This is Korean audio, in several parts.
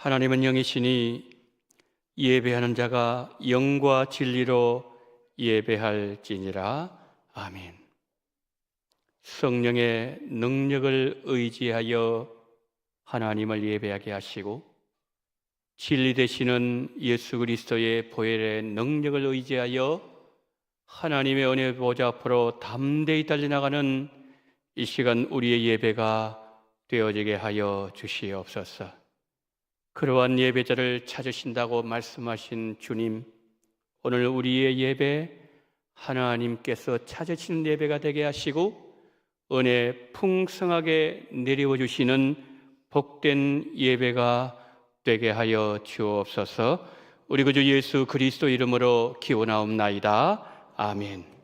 하나님은 영이시니 예배하는 자가 영과 진리로 예배할지니라. 아멘. 성령의 능력을 의지하여 하나님을 예배하게 하시고 진리 되시는 예수 그리스도의 보혈의 능력을 의지하여 하나님의 은혜 보좌 앞으로 담대히 달려나가는 이 시간 우리의 예배가 되어지게 하여 주시옵소서. 그러한 예배자를 찾으신다고 말씀하신 주님, 오늘 우리의 예배 하나님께서 찾으시는 예배가 되게 하시고 은혜 풍성하게 내려와 주시는 복된 예배가 되게 하여 주옵소서. 우리 구주 예수 그리스도 이름으로 기원하옵나이다. 아멘.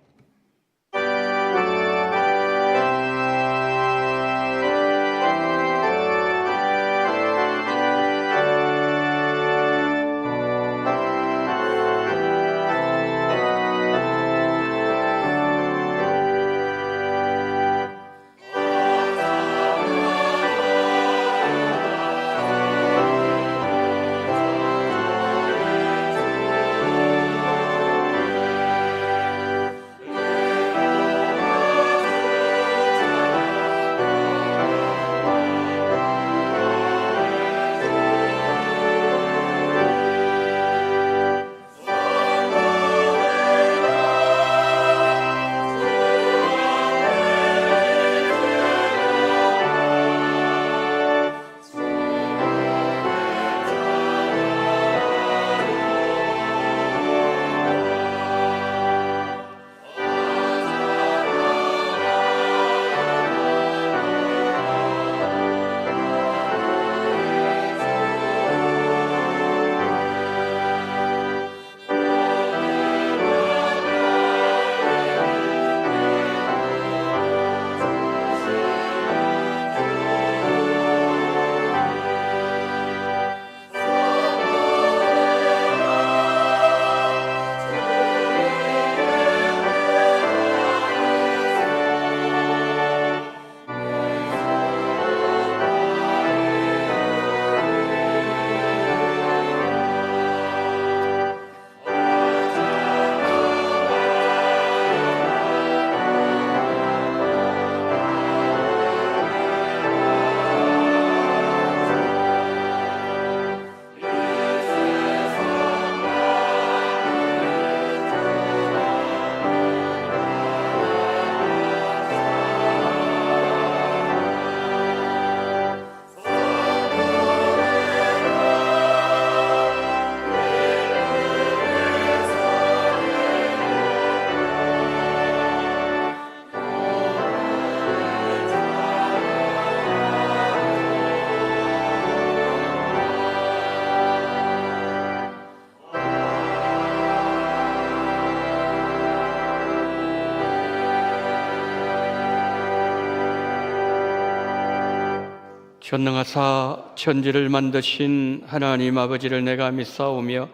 전능하사 천지를 만드신 하나님 아버지를 내가 믿사오며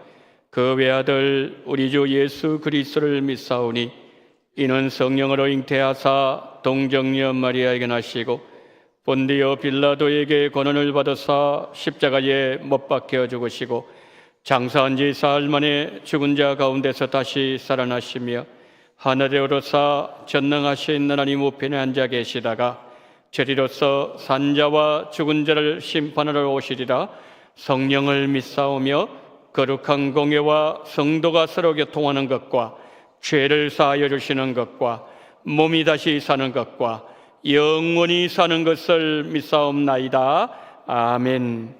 그 외아들 우리 주 예수 그리스도를 믿사오니 이는 성령으로 잉태하사 동정녀 마리아에게 나시고 본디오 빌라도에게 권한을 받으사 십자가에 못 박혀 죽으시고 장사한 지 사흘 만에 죽은 자 가운데서 다시 살아나시며 하늘에 오르사 전능하신 하나님 우편에 앉아 계시다가 저리로서 산자와 죽은 자를 심판하러 오시리라. 성령을 믿사오며 거룩한 공예와 성도가 서로 교통하는 것과 죄를 사하여 주시는 것과 몸이 다시 사는 것과 영원히 사는 것을 믿사옵나이다. 아멘.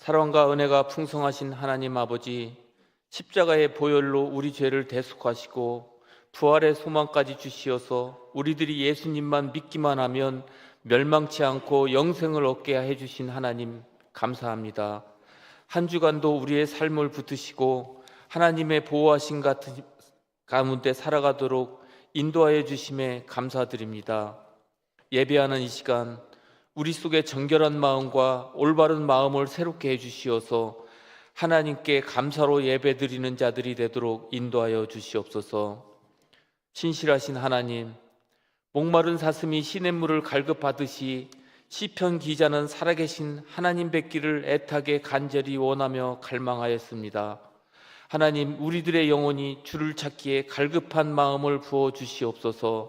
사랑과 은혜가 풍성하신 하나님 아버지, 십자가의 보혈로 우리 죄를 대속하시고 부활의 소망까지 주시어서 우리들이 예수님만 믿기만 하면 멸망치 않고 영생을 얻게 해주신 하나님 감사합니다. 한 주간도 우리의 삶을 붙드시고 하나님의 보호하심 같은 가운데 살아가도록 인도하여 주심에 감사드립니다. 예배하는 이 시간 우리 속에 정결한 마음과 올바른 마음을 새롭게 해주시어서 하나님께 감사로 예배드리는 자들이 되도록 인도하여 주시옵소서. 신실하신 하나님, 목마른 사슴이 시냇물을 갈급하듯이 시편 기자는 살아계신 하나님 뵙기를 애타게 간절히 원하며 갈망하였습니다. 하나님, 우리들의 영혼이 주를 찾기에 갈급한 마음을 부어 주시옵소서.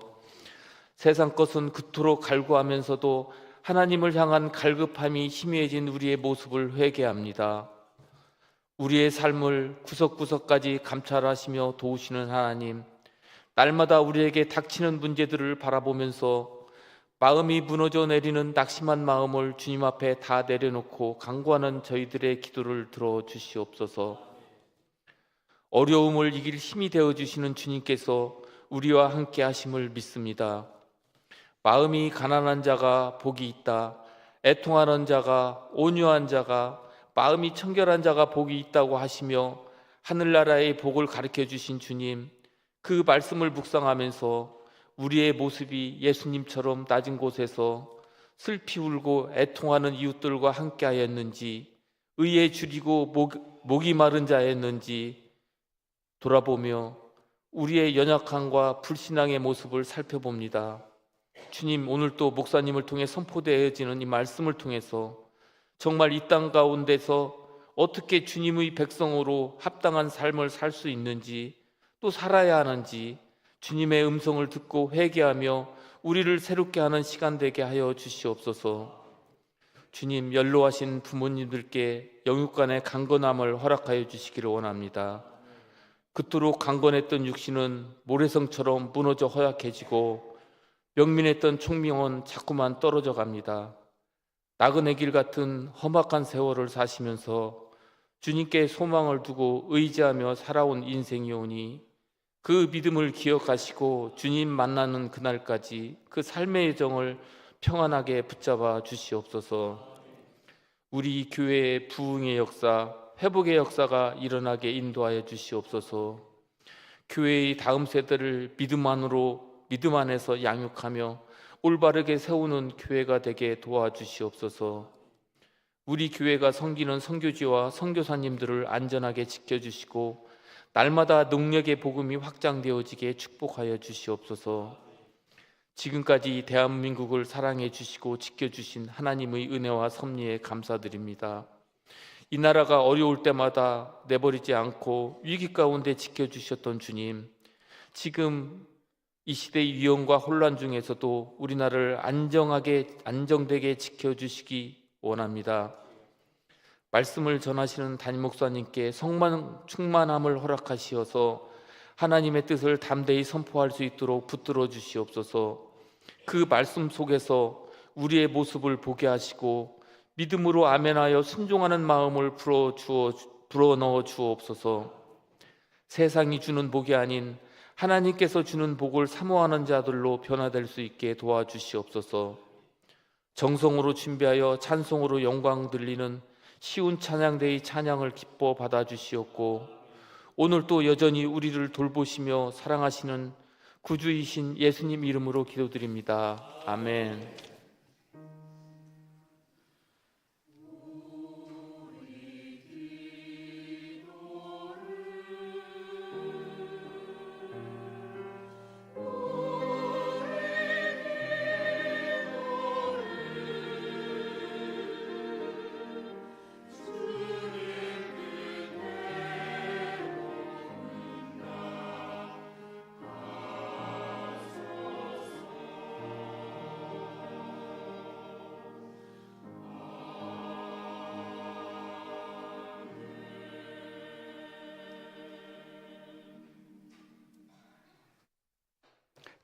세상 것은 그토록 갈구하면서도 하나님을 향한 갈급함이 희미해진 우리의 모습을 회개합니다. 우리의 삶을 구석구석까지 감찰하시며 도우시는 하나님, 날마다 우리에게 닥치는 문제들을 바라보면서 마음이 무너져 내리는 낙심한 마음을 주님 앞에 다 내려놓고 간구하는 저희들의 기도를 들어주시옵소서. 어려움을 이길 힘이 되어주시는 주님께서 우리와 함께 하심을 믿습니다. 마음이 가난한 자가 복이 있다, 애통하는 자가, 온유한 자가, 마음이 청결한 자가 복이 있다고 하시며 하늘나라의 복을 가르쳐 주신 주님, 그 말씀을 묵상하면서 우리의 모습이 예수님처럼 낮은 곳에서 슬피 울고 애통하는 이웃들과 함께 하였는지, 의에 줄이고 목이 마른 자였는지 돌아보며 우리의 연약함과 불신앙의 모습을 살펴봅니다. 주님, 오늘 또 목사님을 통해 선포되어지는 이 말씀을 통해서 정말 이 땅 가운데서 어떻게 주님의 백성으로 합당한 삶을 살 수 있는지, 또 살아야 하는지 주님의 음성을 듣고 회개하며 우리를 새롭게 하는 시간 되게 하여 주시옵소서. 주님, 연로하신 부모님들께 영육간의 강건함을 허락하여 주시기를 원합니다. 그토록 강건했던 육신은 모래성처럼 무너져 허약해지고 명민했던 총명은 자꾸만 떨어져 갑니다. 나그네 길 같은 험악한 세월을 사시면서 주님께 소망을 두고 의지하며 살아온 인생이오니 그 믿음을 기억하시고 주님 만나는 그날까지 그 삶의 여정을 평안하게 붙잡아 주시옵소서. 우리 교회의 부흥의 역사, 회복의 역사가 일어나게 인도하여 주시옵소서. 교회의 다음 세대를 믿음 안에서 양육하며 올바르게 세우는 교회가 되게 도와주시옵소서. 우리 교회가 섬기는 선교지와 선교사님들을 안전하게 지켜주시고 날마다 능력의 복음이 확장되어지게 축복하여 주시옵소서. 지금까지 대한민국을 사랑해 주시고 지켜주신 하나님의 은혜와 섭리에 감사드립니다. 이 나라가 어려울 때마다 내버리지 않고 위기 가운데 지켜주셨던 주님, 지금 이 시대의 위험과 혼란 중에서도 우리나라를 안정되게 지켜주시기 원합니다. 말씀을 전하시는 담임 목사님께 충만함을 허락하시어서 하나님의 뜻을 담대히 선포할 수 있도록 붙들어 주시옵소서. 그 말씀 속에서 우리의 모습을 보게 하시고 믿음으로 아멘하여 순종하는 마음을 불어넣어 주옵소서. 세상이 주는 복이 아닌 하나님께서 주는 복을 사모하는 자들로 변화될 수 있게 도와주시옵소서. 정성으로 준비하여 찬송으로 영광 들리는 쉬운 찬양대의 찬양을 기뻐 받아주시옵고, 오늘 또 여전히 우리를 돌보시며 사랑하시는 구주이신 예수님 이름으로 기도드립니다. 아멘.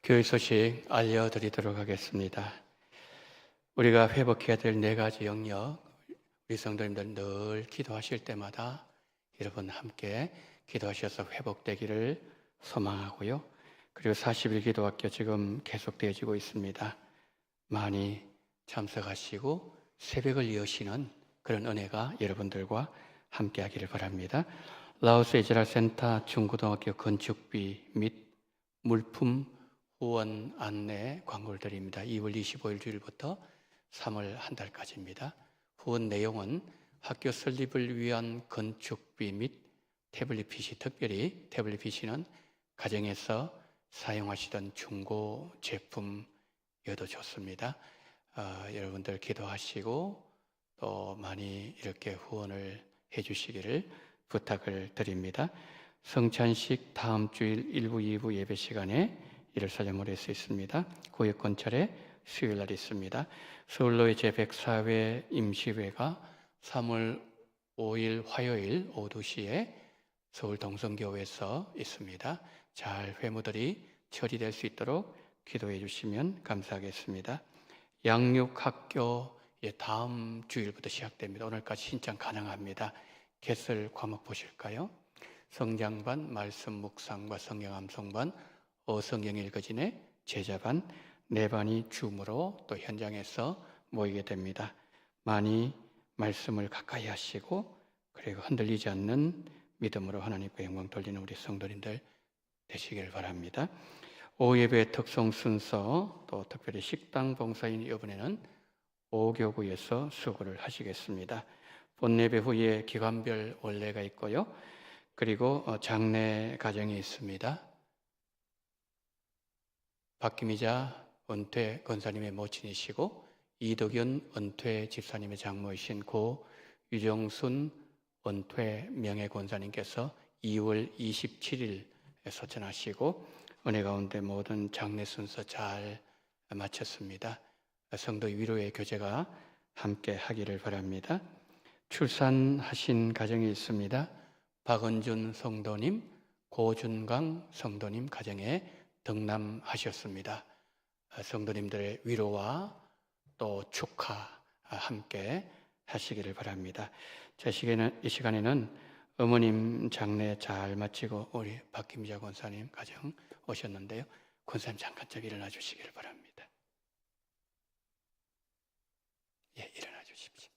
교회 소식 알려드리도록 하겠습니다. 우리가 회복해야 될 4가지 영역, 우리 성도님들 늘 기도하실 때마다 여러분 함께 기도하셔서 회복되기를 소망하고요. 그리고 40일 기도학교 지금 계속되어지고 있습니다. 많이 참석하시고 새벽을 여시는 그런 은혜가 여러분들과 함께 하기를 바랍니다. 라오스 에즈랄센터 중고등학교 건축비 및 물품 후원 안내 광고를 드립니다. 2월 25일 주일부터 3월 한 달까지입니다. 후원 내용은 학교 설립을 위한 건축비 및 태블릿 PC, 특별히 태블릿 PC는 가정에서 사용하시던 중고 제품이어도 좋습니다. 여러분들 기도하시고 또 많이 이렇게 후원을 해주시기를 부탁을 드립니다. 성찬식 다음 주일 1부, 2부 예배 시간에 이를 사정을 할 수 있습니다. 구역건찰에 수요일 날 있습니다. 서울로의 제104회 임시회가 3월 5일 화요일 오후 2시에 서울 동성교회에서 있습니다. 잘 회무들이 처리될 수 있도록 기도해 주시면 감사하겠습니다. 양육학교 다음 주일부터 시작됩니다. 오늘까지 신청 가능합니다. 개설 과목 보실까요? 성장반, 말씀 묵상과 성경 암송반, 어성경 읽어지네 제자반, 네 반이 줌으로 또 현장에서 모이게 됩니다. 많이 말씀을 가까이 하시고 그리고 흔들리지 않는 믿음으로 하나님께 영광 돌리는 우리 성도님들 되시길 바랍니다. 오후 예배 특송 순서 또 특별히 식당 봉사인 이번에는 오교구에서 수고를 하시겠습니다. 본예배 후에 기관별 원례가 있고요. 그리고 장례 가정이 있습니다. 박기미자 은퇴 권사님의 모친이시고 이덕윤 은퇴 집사님의 장모이신 고 유정순 은퇴 명예 권사님께서 2월 27일 소천하시고 은혜 가운데 모든 장례 순서 잘 마쳤습니다. 성도 위로의 교제가 함께 하기를 바랍니다. 출산하신 가정이 있습니다. 박은준 성도님, 고준강 성도님 가정에 등남하셨습니다. 성도님들의 위로와 또 축하 함께 하시기를 바랍니다. 이 시간에는 어머님 장례 잘 마치고 우리 박김자 권사님 가정 오셨는데요. 권사님 잠깐 좀 일어나 주시기를 바랍니다. 일어나 주십시오.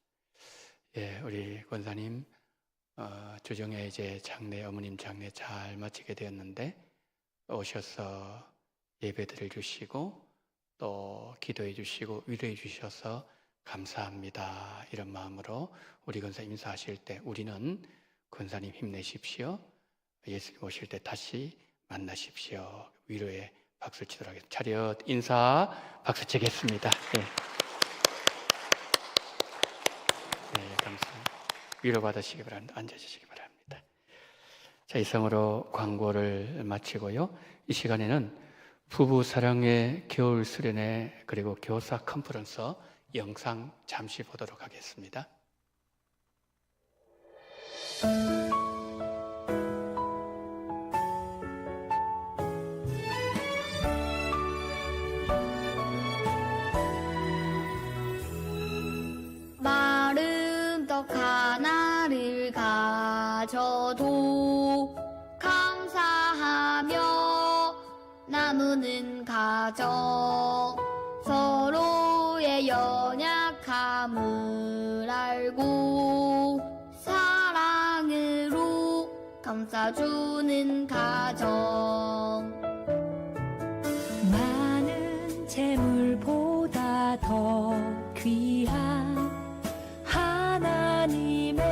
우리 권사님 주중에 이제 어머님 장례 잘 마치게 되었는데 오셔서 예배드려 주시고 또 기도해 주시고 위로해 주셔서 감사합니다. 이런 마음으로 우리 권사님 인사하실 때 우리는 권사님 힘내십시오. 예수님 오실 때 다시 만나십시오. 위로의 박수 치도록 하겠습니다. 차렷 인사 박수 치겠습니다. 감사합니다. 위로받으시기 바랍니다. 앉아주시기 바랍니다. 자, 이상으로 광고를 마치고요. 이 시간에는 부부 사랑의 겨울 수련회 그리고 교사 컨퍼런스 영상 잠시 보도록 하겠습니다. 마른 떡 하나를 가져도 감사하며 나누는 가정 서로의 연약함을 알고 사랑으로 감싸주는 가정 많은 재물보다 더 귀한 하나님의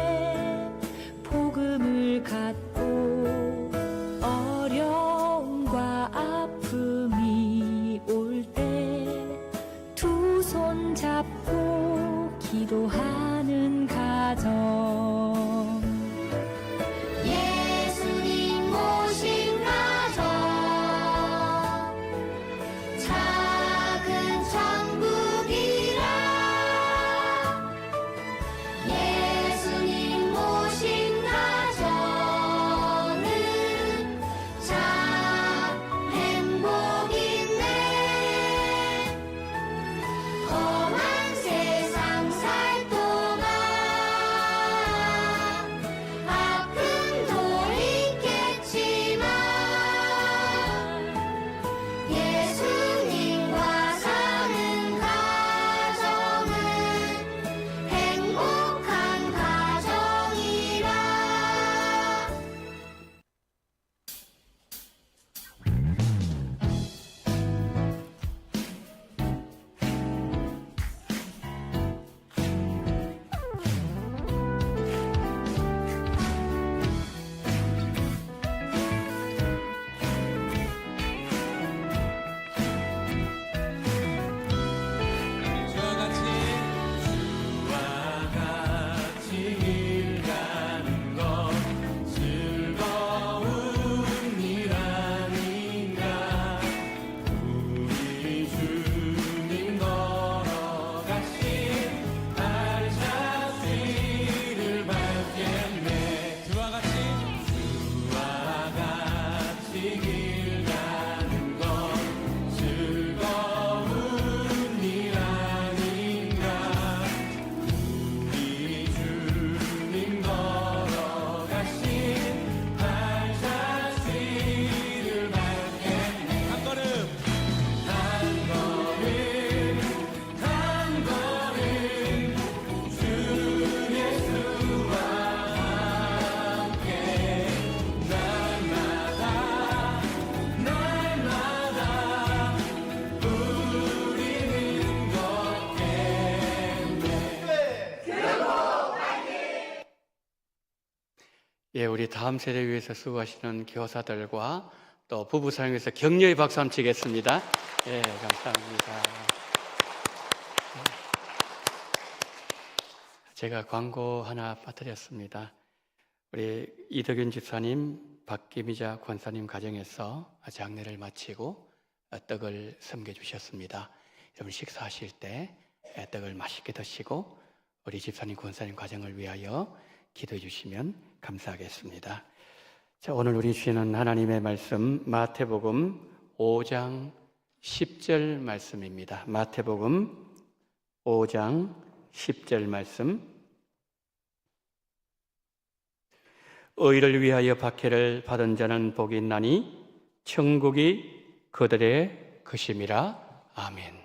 복음을 갖고 어려움과 아픔이 올 때 두 손 잡고 기도하는 가정 예수님 모신 가정 작은 천국이라 예, 우리 다음 세대 위해서 수고하시는 교사들과 또 부부사랑에서 격려의 박수 한번 치겠습니다. 예, 감사합니다. 제가 광고 하나 빠뜨렸습니다. 우리 이덕윤 집사님, 박기미자 권사님 가정에서 장례를 마치고 떡을 섬겨주셨습니다. 여러분 식사하실 때 떡을 맛있게 드시고 우리 집사님, 권사님 가정을 위하여 기도해 주시면 감사하겠습니다. 자, 오늘 우리 주시는 하나님의 말씀 마태복음 5장 10절 말씀입니다. 마태복음 5장 10절 말씀. 의를 위하여 박해를 받은 자는 복이 있나니 천국이 그들의 것임이라. 아멘.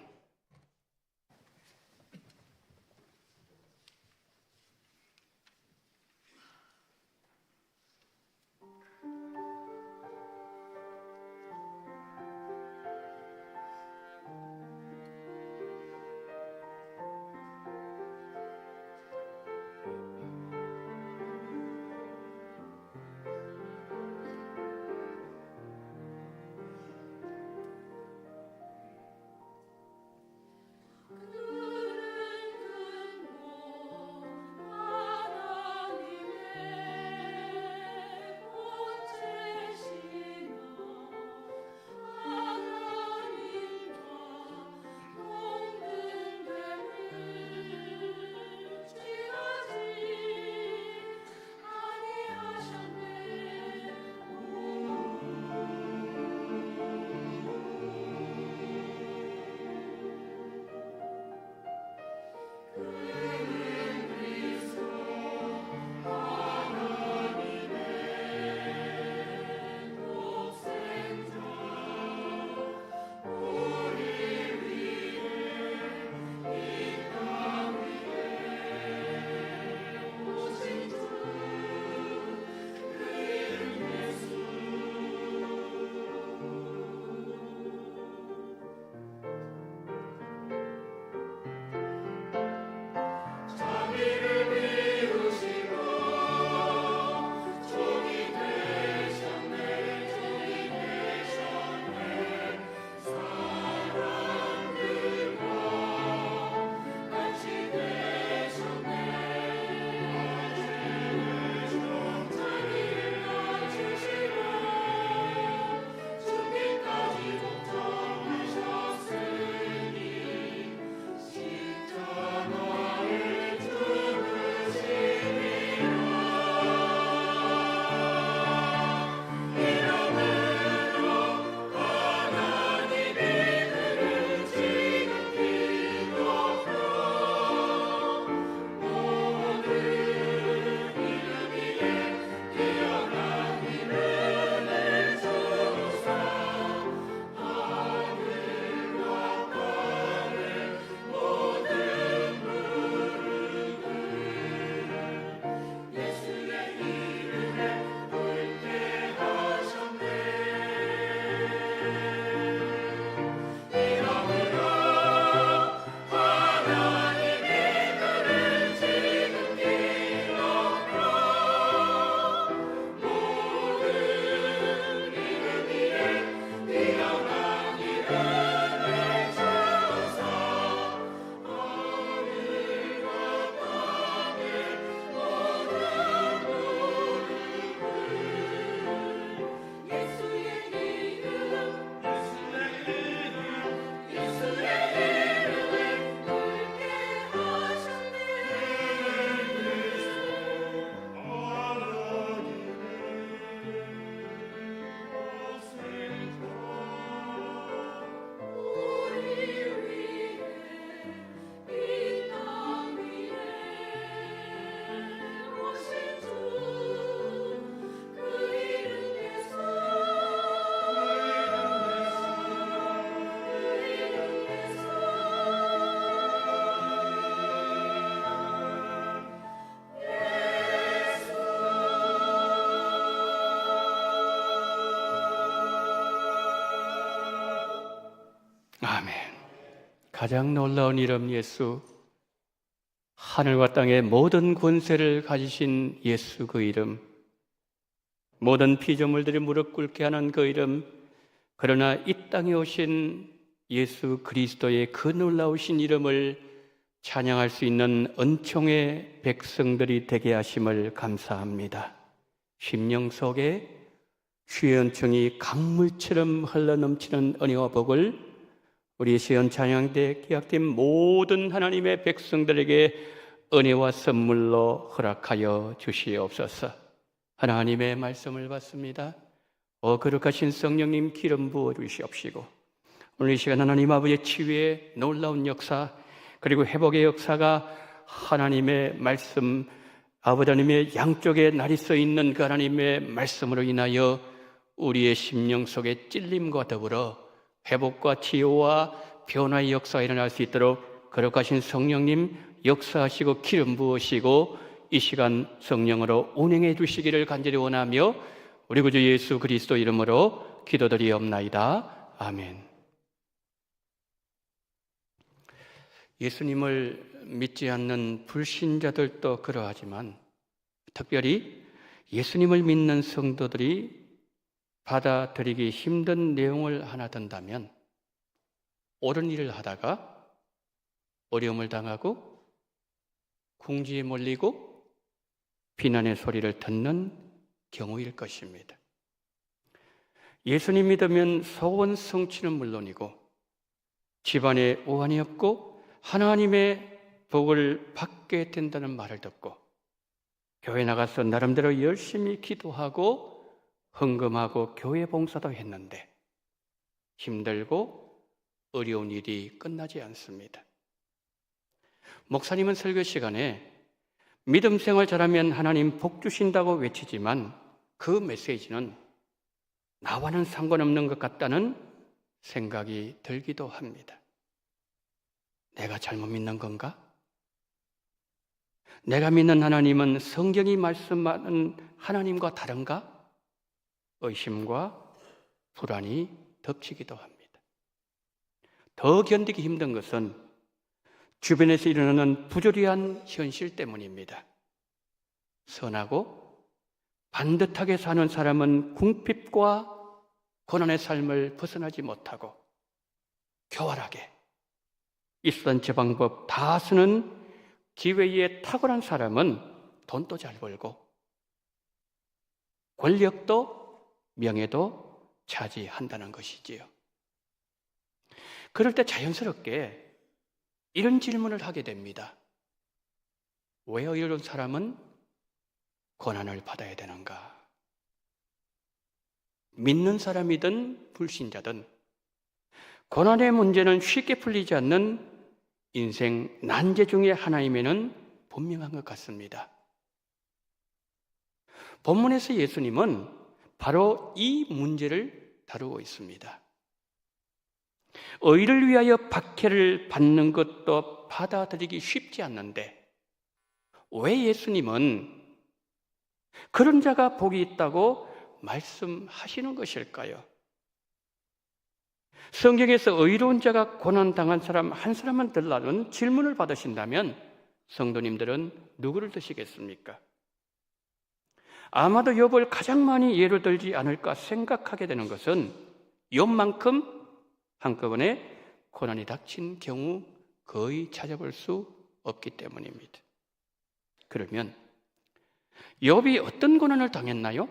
아멘. 가장 놀라운 이름 예수, 하늘과 땅의 모든 권세를 가지신 예수 그 이름, 모든 피조물들이 무릎 꿇게 하는 그 이름, 그러나 이 땅에 오신 예수 그리스도의 그 놀라우신 이름을 찬양할 수 있는 은총의 백성들이 되게 하심을 감사합니다. 심령 속에 주의 은총이 강물처럼 흘러넘치는 은혜와 복을 우리 시연 찬양대 기약된 모든 하나님의 백성들에게 은혜와 선물로 허락하여 주시옵소서. 하나님의 말씀을 받습니다. 거룩하신 성령님 기름 부어 주시옵시고, 오늘 이 시간 하나님 아버지의 치유의 놀라운 역사, 그리고 회복의 역사가 하나님의 말씀, 아버지 하나님의 양쪽에 날이 써 있는 그 하나님의 말씀으로 인하여 우리의 심령 속에 찔림과 더불어 회복과 치유와 변화의 역사가 일어날 수 있도록 거룩하신 성령님 역사하시고 기름 부으시고 이 시간 성령으로 운행해 주시기를 간절히 원하며 우리 구주 예수 그리스도 이름으로 기도드리옵나이다. 아멘. 예수님을 믿지 않는 불신자들도 그러하지만 특별히 예수님을 믿는 성도들이 받아들이기 힘든 내용을 하나 든다면 옳은 일을 하다가 어려움을 당하고 궁지에 몰리고 비난의 소리를 듣는 경우일 것입니다. 예수님 믿으면 소원 성취는 물론이고 집안에 오한이 없고 하나님의 복을 받게 된다는 말을 듣고 교회 나가서 나름대로 열심히 기도하고 헌금하고 교회 봉사도 했는데 힘들고 어려운 일이 끝나지 않습니다. 목사님은 설교 시간에 믿음 생활 잘하면 하나님 복 주신다고 외치지만 그 메시지는 나와는 상관없는 것 같다는 생각이 들기도 합니다. 내가 잘못 믿는 건가? 내가 믿는 하나님은 성경이 말씀하는 하나님과 다른가? 의심과 불안이 덮치기도 합니다. 더 견디기 힘든 것은 주변에서 일어나는 부조리한 현실 때문입니다. 선하고 반듯하게 사는 사람은 궁핍과 고난의 삶을 벗어나지 못하고 교활하게 있던 저 방법 다 쓰는 기회에 탁월한 사람은 돈도 잘 벌고 권력도 명예도 차지한다는 것이지요. 그럴 때 자연스럽게 이런 질문을 하게 됩니다. 왜 이런 사람은 고난을 받아야 되는가? 믿는 사람이든 불신자든 고난의 문제는 쉽게 풀리지 않는 인생 난제 중의 하나임에는 분명한 것 같습니다. 본문에서 예수님은 바로 이 문제를 다루고 있습니다. 의를 위하여 박해를 받는 것도 받아들이기 쉽지 않는데 왜 예수님은 그런 자가 복이 있다고 말씀하시는 것일까요? 성경에서 의로운 자가 고난당한 사람 한 사람만 들라는 질문을 받으신다면 성도님들은 누구를 드시겠습니까? 아마도 욥을 가장 많이 예로 들지 않을까 생각하게 되는 것은 욥만큼 한꺼번에 고난이 닥친 경우 거의 찾아볼 수 없기 때문입니다. 그러면 욥이 어떤 고난을 당했나요?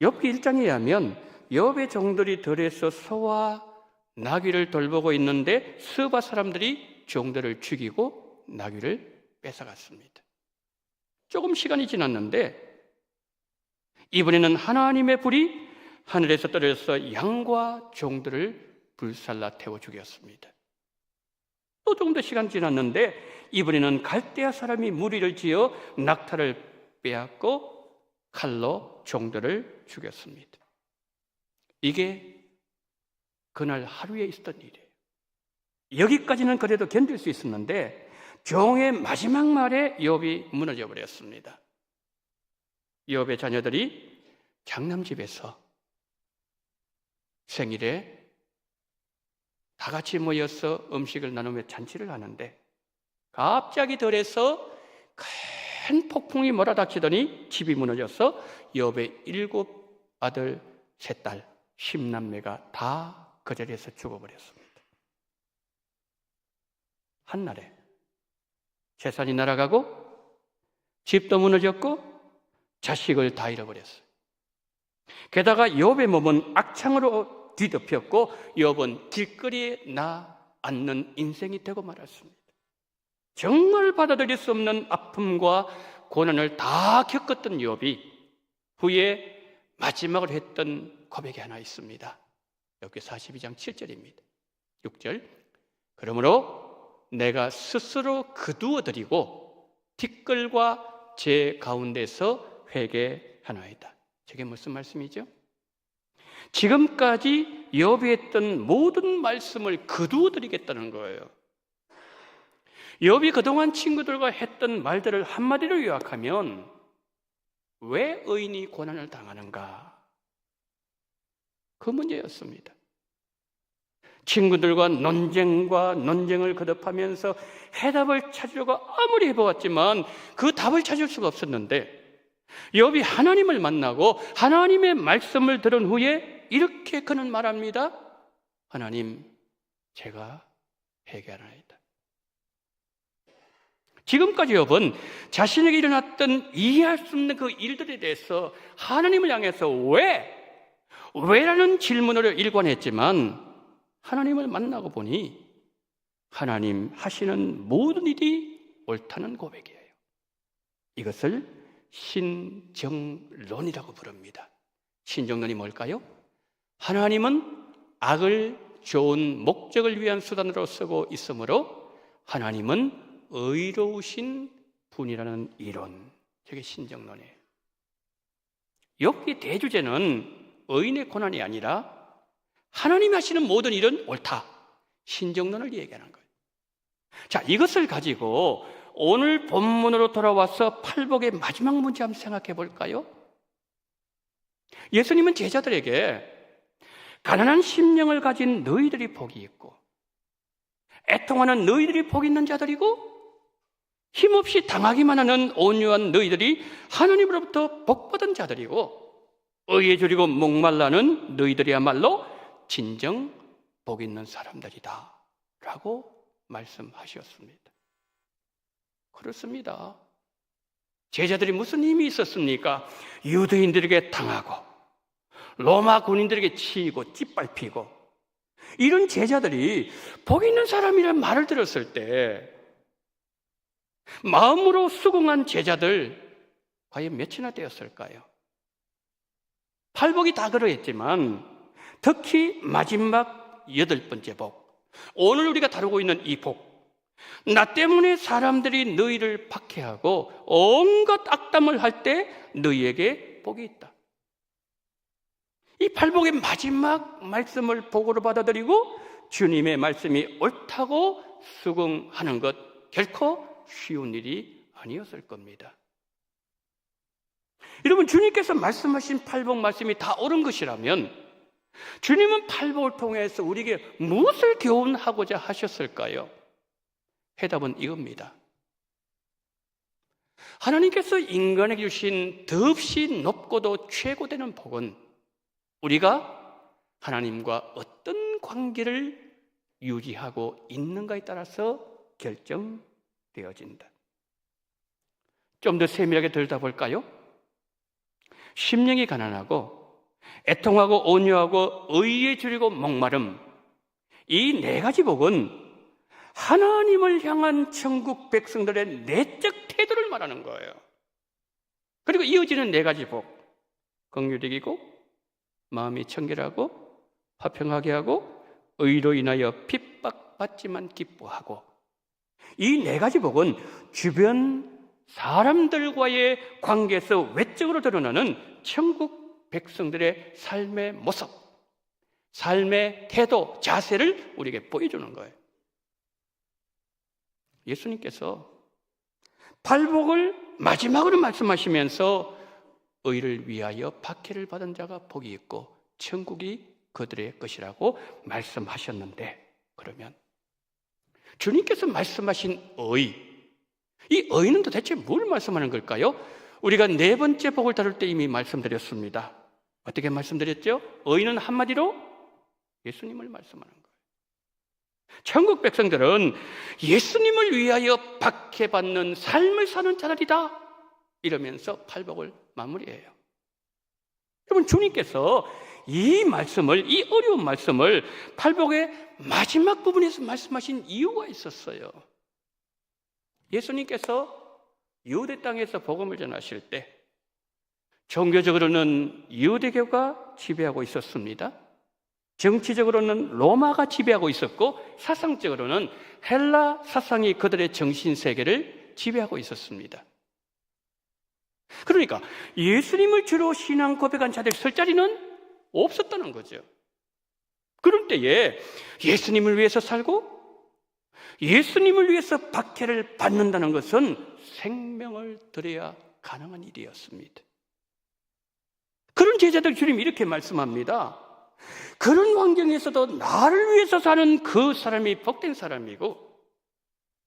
욥기 1장에 의하면 욥의 종들이 들에서 소와 나귀를 돌보고 있는데 스바 사람들이 종들을 죽이고 나귀를 뺏어갔습니다. 조금 시간이 지났는데 이번에는 하나님의 불이 하늘에서 떨어져서 양과 종들을 불살라 태워 죽였습니다. 또 좀 더 시간 지났는데 이번에는 갈대아 사람이 무리를 지어 낙타를 빼앗고 칼로 종들을 죽였습니다. 이게 그날 하루에 있었던 일이에요. 여기까지는 그래도 견딜 수 있었는데 종의 마지막 말에 욥이 무너져 버렸습니다. 욥의 자녀들이 장남집에서 생일에 다 같이 모여서 음식을 나누며 잔치를 하는데 갑자기 들에서 큰 폭풍이 몰아닥치더니 집이 무너져서 욥의 7 아들 3 딸 10남매가 다 그 자리에서 죽어버렸습니다. 한날에 재산이 날아가고 집도 무너졌고 자식을 다 잃어버렸어요. 게다가 욥의 몸은 악창으로 뒤덮였고 욥은 길거리에 앉는 인생이 되고 말았습니다. 정말 받아들일 수 없는 아픔과 고난을 다 겪었던 욥이 후에 마지막으로 했던 고백이 하나 있습니다. 욥기 42장 7절입니다. 6절 그러므로 내가 스스로 거두어드리고 티끌과 제 가운데서 회개하나이다. 저게 무슨 말씀이죠? 지금까지 욥이 했던 모든 말씀을 거두어드리겠다는 거예요. 욥이 그동안 친구들과 했던 말들을 한마디로 요약하면 왜 의인이 고난을 당하는가? 그 문제였습니다. 친구들과 논쟁을 거듭하면서 해답을 찾으려고 아무리 해보았지만 그 답을 찾을 수가 없었는데 욥이 하나님을 만나고 하나님의 말씀을 들은 후에 이렇게 그는 말합니다. 하나님, 제가 회개하나이다. 지금까지 욥은 자신에게 일어났던 이해할 수 없는 그 일들에 대해서 하나님을 향해서 왜라는 질문으로 일관했지만 하나님을 만나고 보니 하나님 하시는 모든 일이 옳다는 고백이에요. 이것을 신정론이라고 부릅니다. 신정론이 뭘까요? 하나님은 악을 좋은 목적을 위한 수단으로 쓰고 있으므로 하나님은 의로우신 분이라는 이론, 저게 신정론이에요. 욥기 대주제는 의인의 고난이 아니라 하나님이 하시는 모든 일은 옳다, 신정론을 얘기하는 거예요. 자, 이것을 가지고 오늘 본문으로 돌아와서 팔복의 마지막 문제 한번 생각해 볼까요? 예수님은 제자들에게 가난한 심령을 가진 너희들이 복이 있고 애통하는 너희들이 복 있는 자들이고 힘없이 당하기만 하는 온유한 너희들이 하나님으로부터 복받은 자들이고 의에 줄이고 목말라는 너희들이야말로 진정 복 있는 사람들이다 라고 말씀하셨습니다. 그렇습니다. 제자들이 무슨 힘이 있었습니까? 유대인들에게 당하고 로마 군인들에게 치이고 짓밟히고 이런 제자들이 복 있는 사람이라는 말을 들었을 때 마음으로 수긍한 제자들 과연 몇이나 되었을까요? 팔복이 다 그러했지만 특히 마지막 8번째 복, 오늘 우리가 다루고 있는 이 복, 나 때문에 사람들이 너희를 박해하고 온갖 악담을 할 때 너희에게 복이 있다. 이 팔복의 마지막 말씀을 복으로 받아들이고 주님의 말씀이 옳다고 수긍하는 것 결코 쉬운 일이 아니었을 겁니다. 여러분, 주님께서 말씀하신 팔복 말씀이 다 옳은 것이라면 주님은 팔복을 통해서 우리에게 무엇을 교훈하고자 하셨을까요? 해답은 이겁니다. 하나님께서 인간에게 주신 더없이 높고도 최고되는 복은 우리가 하나님과 어떤 관계를 유지하고 있는가에 따라서 결정되어진다. 좀 더 세밀하게 들여다볼까요? 심령이 가난하고 애통하고 온유하고 의에 줄이고 목마름, 이 4가지 복은 하나님을 향한 천국 백성들의 내적 태도를 말하는 거예요. 그리고 이어지는 4가지 복, 긍휼이고 마음이 청결하고 화평하게 하고 의로 인하여 핍박받지만 기뻐하고, 이 4가지 복은 주변 사람들과의 관계에서 외적으로 드러나는 천국 백성들의 삶의 모습, 삶의 태도, 자세를 우리에게 보여주는 거예요. 예수님께서 팔복을 마지막으로 말씀하시면서 의를 위하여 박해를 받은 자가 복이 있고 천국이 그들의 것이라고 말씀하셨는데, 그러면 주님께서 말씀하신 의, 이 의인은 도대체 뭘 말씀하는 걸까요? 우리가 네 번째 복을 다룰 때 이미 말씀드렸습니다. 어떻게 말씀드렸죠? 의인은 한마디로 예수님을 말씀하는 거예요. 천국 백성들은 예수님을 위하여 박해받는 삶을 사는 자들이다, 이러면서 팔복을 마무리해요. 여러분, 주님께서 이 말씀을, 이 어려운 말씀을 팔복의 마지막 부분에서 말씀하신 이유가 있었어요. 예수님께서 유대 땅에서 복음을 전하실 때 종교적으로는 유대교가 지배하고 있었습니다. 정치적으로는 로마가 지배하고 있었고, 사상적으로는 헬라 사상이 그들의 정신세계를 지배하고 있었습니다. 그러니까 예수님을 주로 신앙 고백한 자들이 설 자리는 없었다는 거죠. 그럴 때에 예수님을 위해서 살고 예수님을 위해서 박해를 받는다는 것은 생명을 들여야 가능한 일이었습니다. 그런 제자들 주님이 이렇게 말씀합니다. 그런 환경에서도 나를 위해서 사는 그 사람이 복된 사람이고,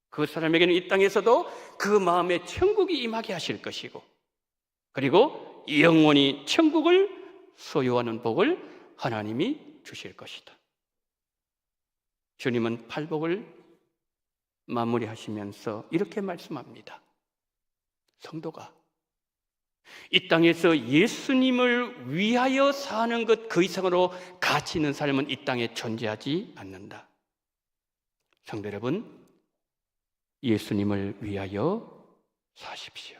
그 사람에게는 이 땅에서도 그 마음에 천국이 임하게 하실 것이고, 그리고 영원히 천국을 소유하는 복을 하나님이 주실 것이다. 주님은 팔복을 마무리하시면서 이렇게 말씀합니다. 성도가 이 땅에서 예수님을 위하여 사는 것 그 이상으로 가치 있는 삶은 이 땅에 존재하지 않는다. 성도 여러분, 예수님을 위하여 사십시오.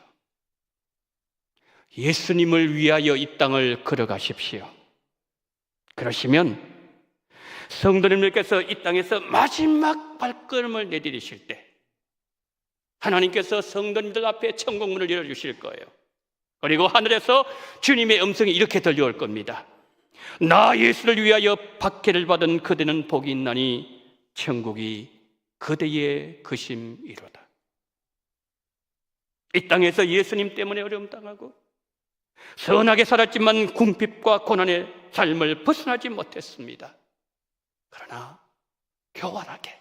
예수님을 위하여 이 땅을 걸어가십시오. 그러시면 성도님들께서 이 땅에서 마지막 발걸음을 내디디실 때 하나님께서 성도님들 앞에 천국문을 열어주실 거예요. 그리고 하늘에서 주님의 음성이 이렇게 들려올 겁니다. 나 예수를 위하여 박해를 받은 그대는 복이 있나니 천국이 그대의 것임이로다. 이 땅에서 예수님 때문에 어려움 당하고 선하게 살았지만 궁핍과 고난의 삶을 벗어나지 못했습니다. 그러나 교활하게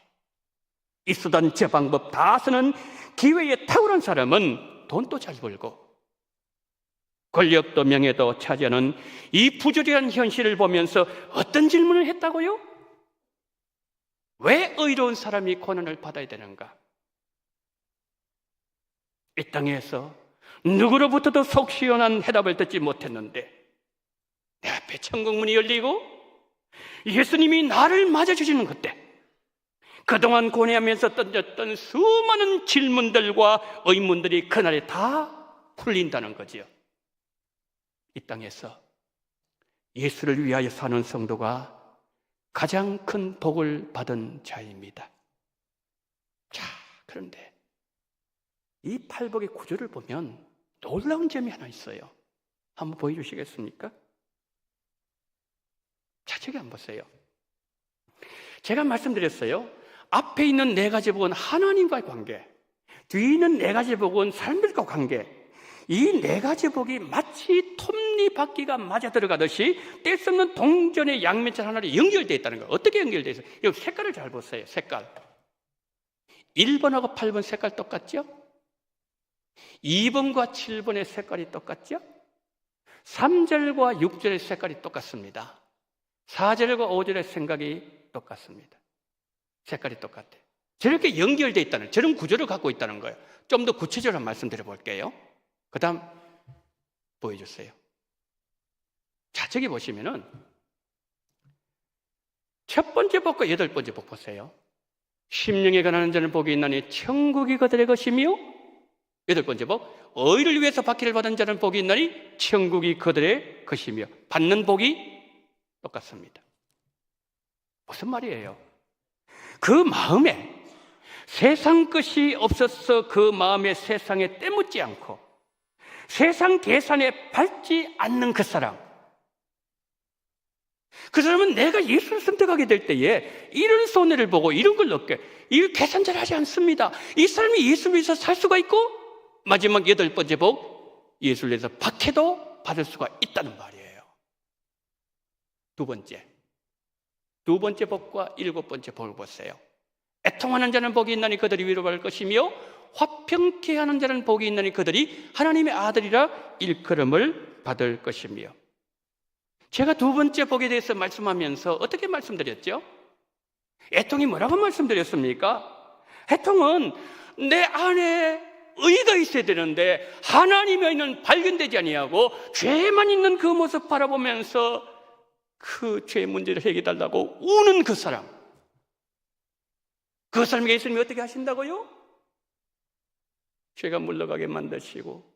이 수단 저 방법 다 쓰는 기회에 탁월한 사람은 돈도 잘 벌고 권력도 명예도 차지하는 이 부조리한 현실을 보면서 어떤 질문을 했다고요? 왜 의로운 사람이 고난을 받아야 되는가? 이 땅에서 누구로부터도 속 시원한 해답을 듣지 못했는데 내 앞에 천국문이 열리고 예수님이 나를 맞아주시는 그때 그동안 고뇌하면서 던졌던 수많은 질문들과 의문들이 그날에 다 풀린다는 거지요. 이 땅에서 예수를 위하여 사는 성도가 가장 큰 복을 받은 자입니다. 자, 그런데 이 팔복의 구조를 보면 놀라운 점이 하나 있어요. 한번 보여주시겠습니까? 자, 저기 한번 보세요. 제가 말씀드렸어요. 앞에 있는 네 가지 복은 하나님과의 관계, 뒤에 있는 네 가지 복은 삶과 관계. 이 네 가지 복이 마치 톱니바퀴가 맞아 들어가듯이 뗄 수 없는 동전의 양면체 하나로 연결되어 있다는 거예요. 어떻게 연결되어 있어요? 여기 색깔을 잘 보세요. 색깔 1번하고 8번 색깔 똑같죠? 2번과 7번의 색깔이 똑같죠? 3절과 6절의 색깔이 똑같습니다. 4절과 5절의 생각이 똑같습니다. 색깔이 똑같아요. 저렇게 연결되어 있다는, 저런 구조를 갖고 있다는 거예요. 좀 더 구체적으로 말씀드려 볼게요. 그 다음 보여주세요. 자, 저기 보시면은 첫 번째 복과 여덟 번째 복 보세요. 심령에 관하는 자는 복이 있나니 천국이 그들의 것이며, 여덟 번째 복, 의를 위해서 박해를 받은 자는 복이 있나니 천국이 그들의 것이며. 받는 복이 똑같습니다. 무슨 말이에요? 그 마음에 세상 것이 없어서 그 마음에 세상에 때묻지 않고 세상 계산에 밟지 않는 그 사람, 그 사람은 내가 예수를 선택하게 될 때에 이런 손해를 보고 이런 걸 얻게, 이 계산 잘 하지 않습니다. 이 사람이 예수를 위해서 살 수가 있고, 마지막 여덟 번째 복, 예수를 위해서 박해도 받을 수가 있다는 말이에요. 두 번째 복과 일곱 번째 복을 보세요. 애통하는 자는 복이 있나니 그들이 위로받을 것이며 화평케 하는 자는 복이 있나니 그들이 하나님의 아들이라 일컬음을 받을 것이며. 제가 두 번째 복에 대해서 말씀하면서 어떻게 말씀드렸죠? 애통이 뭐라고 말씀드렸습니까? 애통은 내 안에 의가 있어야 되는데 하나님의 의는 발견되지 아니하고 죄만 있는 그 모습 바라보면서 그 죄의 문제를 해결해달라고 우는 그 사람, 그 사람에게 예수님이 어떻게 하신다고요? 죄가 물러가게 만드시고,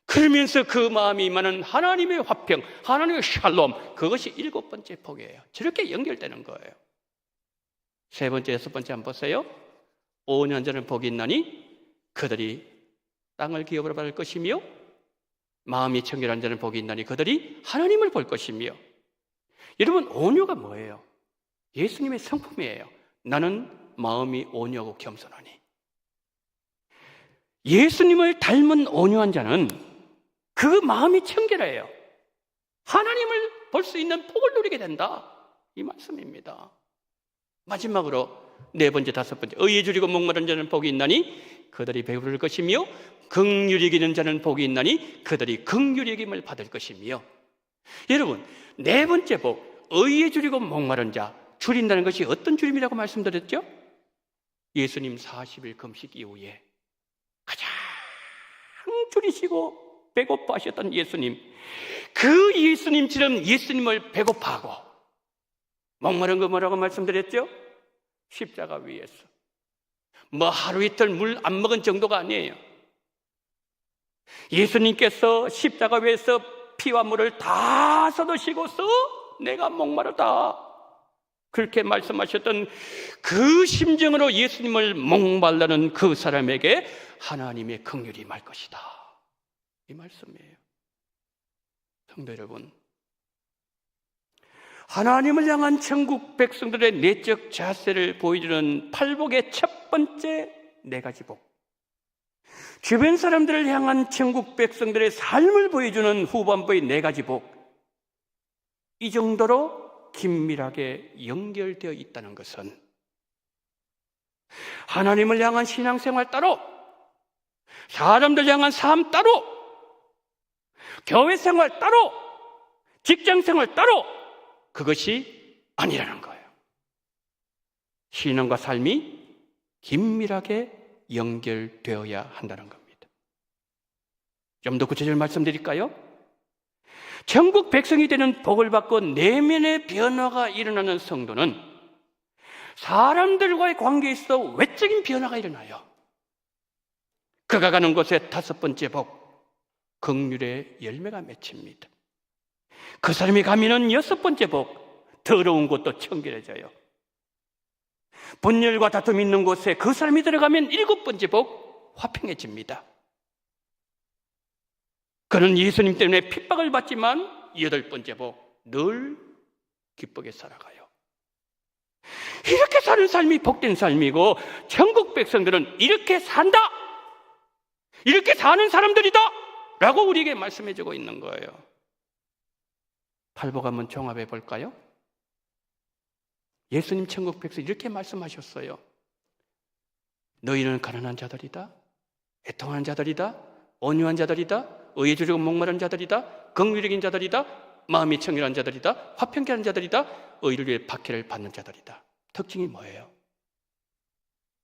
그러면서 그 마음이 임하는 하나님의 화평, 하나님의 샬롬, 그것이 7번째 복이에요. 저렇게 연결되는 거예요. 세 번째, 여섯 번째 한번 보세요. 5년 전에 복이 있나니 그들이 땅을 기업으로 받을 것이며, 마음이 청결한 자는 복이 있나니 그들이 하나님을 볼 것이며. 여러분, 온유가 뭐예요? 예수님의 성품이에요. 나는 마음이 온유하고 겸손하니. 예수님을 닮은 온유한 자는 그 마음이 청결해요. 하나님을 볼 수 있는 복을 누리게 된다, 이 말씀입니다. 마지막으로 네 번째, 다섯 번째, 의에 줄이고 목마른 자는 복이 있나니 그들이 배부를 것이며, 긍휼히 여기는 자는 복이 있나니 그들이 긍휼히 여김을 받을 것이며. 여러분, 네 번째 복, 의에 줄이고 목마른 자, 줄인다는 것이 어떤 줄임이라고 말씀드렸죠? 예수님 40일 금식 이후에 가장 줄이시고 배고파하셨던 예수님, 그 예수님처럼 예수님을 배고파하고 목마른 거 뭐라고 말씀드렸죠? 십자가 위에서 뭐 하루 이틀 물 안 먹은 정도가 아니에요. 예수님께서 십자가 위에서 피와 물을 다 쏟으시고서 내가 목마르다, 그렇게 말씀하셨던 그 심정으로 예수님을 목말라는 그 사람에게 하나님의 긍휼이 말 것이다, 이 말씀이에요. 성도 여러분, 하나님을 향한 천국 백성들의 내적 자세를 보여주는 팔복의 첫 번째 네 가지 복, 주변 사람들을 향한 천국 백성들의 삶을 보여주는 후반부의 네 가지 복, 이 정도로 긴밀하게 연결되어 있다는 것은 하나님을 향한 신앙생활 따로, 사람들 향한 삶 따로, 교회 생활 따로, 직장 생활 따로, 그것이 아니라는 거예요. 신앙과 삶이 긴밀하게 연결되어야 한다는 겁니다. 좀 더 구체적으로 말씀드릴까요? 천국 백성이 되는 복을 받고 내면의 변화가 일어나는 성도는 사람들과의 관계에서 외적인 변화가 일어나요. 그가 가는 곳에 다섯 번째 복, 긍휼의 열매가 맺힙니다. 그 사람이 가면은 여섯 번째 복, 더러운 곳도 청결해져요. 분열과 다툼이 있는 곳에 그 사람이 들어가면 일곱 번째 복, 화평해집니다. 그는 예수님 때문에 핍박을 받지만 여덟 번째 복, 늘 기쁘게 살아가요. 이렇게 사는 삶이 복된 삶이고, 천국 백성들은 이렇게 산다, 이렇게 사는 사람들이다 라고 우리에게 말씀해주고 있는 거예요. 팔복 한번 종합해 볼까요? 예수님 천국 백성 이렇게 말씀하셨어요. 너희는 가난한 자들이다, 애통하는 자들이다, 온유한 자들이다, 의에 줄이고 목마른 자들이다, 긍휼히 여긴 자들이다, 마음이 청결한 자들이다, 화평케 하는 자들이다, 의를 위해 박해를 받는 자들이다. 특징이 뭐예요?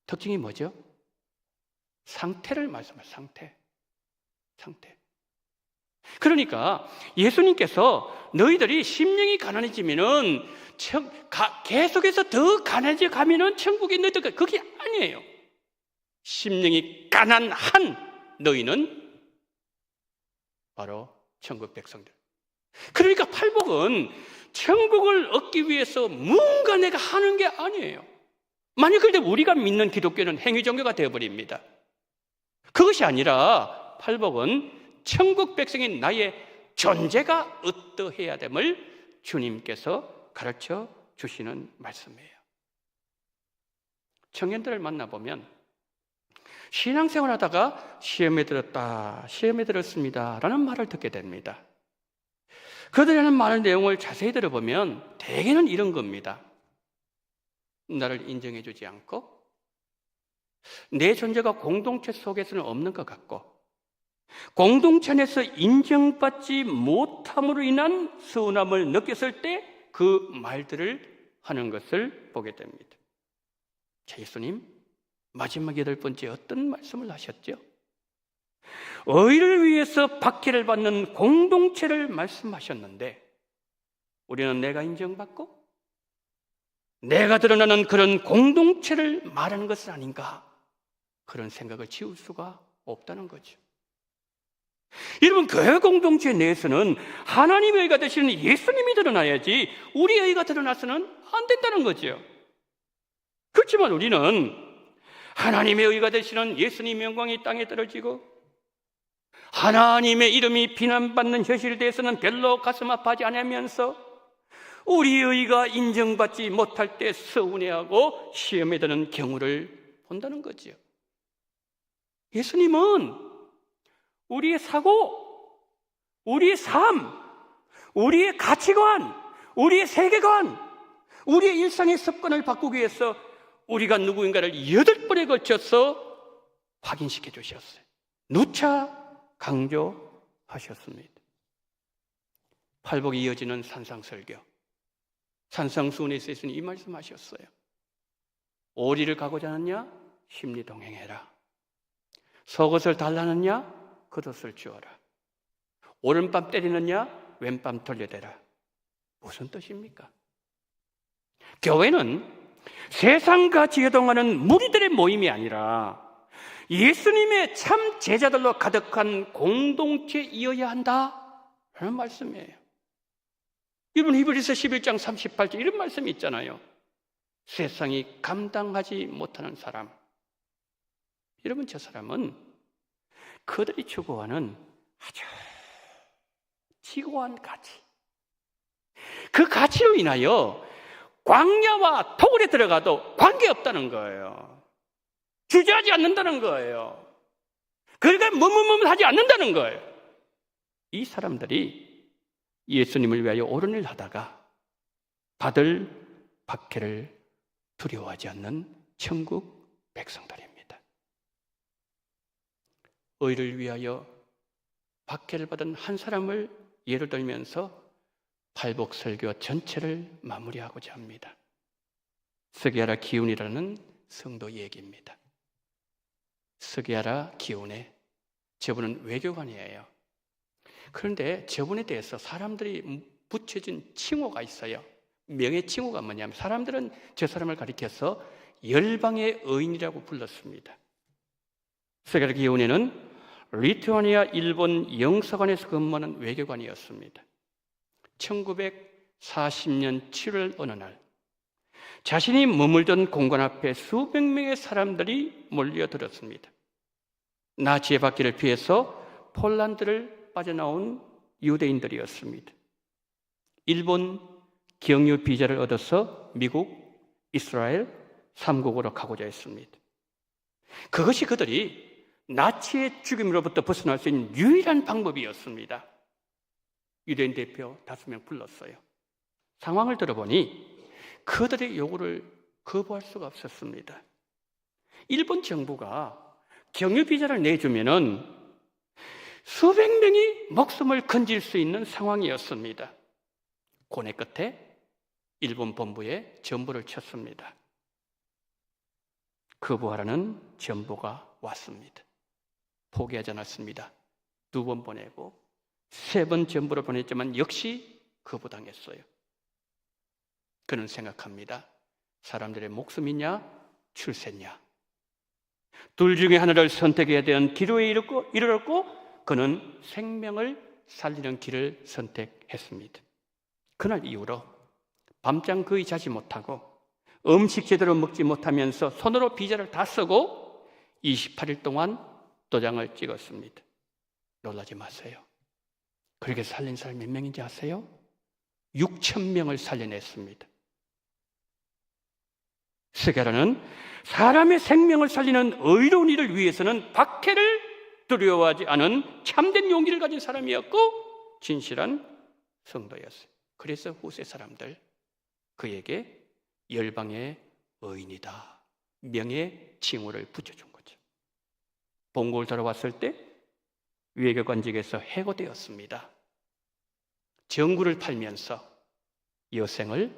특징이 뭐죠? 상태를 말씀해요. 상태. 그러니까 예수님께서 너희들이 심령이 가난해지면은 계속해서 더 가난해져 가면은 천국에 너희들, 그게 아니에요. 심령이 가난한 너희는 바로 천국 백성들. 그러니까 팔복은 천국을 얻기 위해서 뭔가 내가 하는 게 아니에요. 만약 그런데 우리가 믿는 기독교는 행위 종교가 되어버립니다. 그것이 아니라 팔복은 천국 백성인 나의 존재가 어떠해야 됨을 주님께서 가르쳐 주시는 말씀이에요. 청년들을 만나보면 신앙생활 하다가 시험에 들었습니다 라는 말을 듣게 됩니다. 그들이 하는 말의 내용을 자세히 들어보면 대개는 이런 겁니다. 나를 인정해 주지 않고, 내 존재가 공동체 속에서는 없는 것 같고 공동체 안에서 인정받지 못함으로 인한 서운함을 느꼈을 때 그 말들을 하는 것을 보게 됩니다. 자, 예수님 마지막 8번째 어떤 말씀을 하셨죠? 의를 위해서 박해를 받는 공동체를 말씀하셨는데 우리는 내가 인정받고 내가 드러나는 그런 공동체를 말하는 것은 아닌가, 그런 생각을 지울 수가 없다는 거죠. 여러분, 교회 공동체 내에서는 하나님의 의가 되시는 예수님이 드러나야지 우리의 의가 드러나서는 안 된다는 거죠. 그렇지만 우리는 하나님의 의가 되시는 예수님의 영광이 땅에 떨어지고 하나님의 이름이 비난받는 현실에 대해서는 별로 가슴 아파하지 않으면서 우리의 의가 인정받지 못할 때 서운해하고 시험에 드는 경우를 본다는 거죠. 예수님은 우리의 사고, 우리의 삶, 우리의 가치관, 우리의 세계관, 우리의 일상의 습관을 바꾸기 위해서 우리가 누구인가를 8번에 걸쳐서 확인시켜 주셨어요. 누차 강조하셨습니다. 팔복이 이어지는 산상설교, 산상수훈에서 예수님이 이 말씀하셨어요. 오리를 가고자 하느냐? 심리동행해라. 속옷을 달라느냐? 겉옷을 주어라. 오른밤 때리느냐? 왼밤 돌려대라. 무슨 뜻입니까? 교회는 세상과 지어동하는 무리들의 모임이 아니라 예수님의 참 제자들로 가득한 공동체이어야 한다라는 말씀이에요. 여러분, 히브리서 11장 38절 이런 말씀이 있잖아요. 세상이 감당하지 못하는 사람. 여러분, 저 사람은 그들이 추구하는 아주 지고한 가치, 그 가치로 인하여 광야와 토굴에 들어가도 관계없다는 거예요. 주저하지 않는다는 거예요. 그러니까 머뭇머뭇하지 않는다는 거예요. 이 사람들이 예수님을 위하여 옳은 일을 하다가 받을 박해를 두려워하지 않는 천국 백성들입니다. 의를 위하여 박해를 받은 한 사람을 예를 들면서 팔복설교 전체를 마무리하고자 합니다. 스게아라 기운이라는 성도 얘기입니다. 스게아라 기운에 저분은 외교관이에요. 그런데 저분에 대해서 사람들이 붙여진 칭호가 있어요. 명예 칭호가 뭐냐면 사람들은 저 사람을 가리켜서 열방의 의인이라고 불렀습니다. 스게아라 기운에는 리투아니아 일본 영사관에서 근무하는 외교관이었습니다. 1940년 7월 어느 날 자신이 머물던 공간 앞에 수백 명의 사람들이 몰려들었습니다. 나치의 박해를 피해서 폴란드를 빠져나온 유대인들이었습니다. 일본 경유 비자를 얻어서 미국, 이스라엘 3국으로 가고자 했습니다. 그것이 그들이 나치의 죽임으로부터 벗어날 수 있는 유일한 방법이었습니다. 유대인 대표 5명 불렀어요. 상황을 들어보니 그들의 요구를 거부할 수가 없었습니다. 일본 정부가 경유 비자를 내주면은 수백 명이 목숨을 건질 수 있는 상황이었습니다. 고뇌 끝에 일본 본부에 전보를 쳤습니다. 거부하라는 전보가 왔습니다. 포기하지 않았습니다. 2번 보내고 3번 전보를 보냈지만 역시 거부당했어요. 그는 생각합니다. 사람들의 목숨이냐 출세냐, 둘 중에 하나를 선택해야 되는 기로에 이르렀고 그는 생명을 살리는 길을 선택했습니다. 그날 이후로 밤잠 거의 자지 못하고 음식 제대로 먹지 못하면서 손으로 비자를 다 쓰고 28일 동안 도장을 찍었습니다. 놀라지 마세요. 그렇게 살린 사람이 몇 명인지 아세요? 6,000명을 살려냈습니다. 스게아라는 사람의 생명을 살리는 의로운 일을 위해서는 박해를 두려워하지 않은 참된 용기를 가진 사람이었고 진실한 성도였어요. 그래서 후세 사람들 그에게 열방의 의인이다, 명예 칭호를 붙여준 거죠. 본국을 돌아왔을 때 외교관직에서 해고되었습니다. 정구를 팔면서 여생을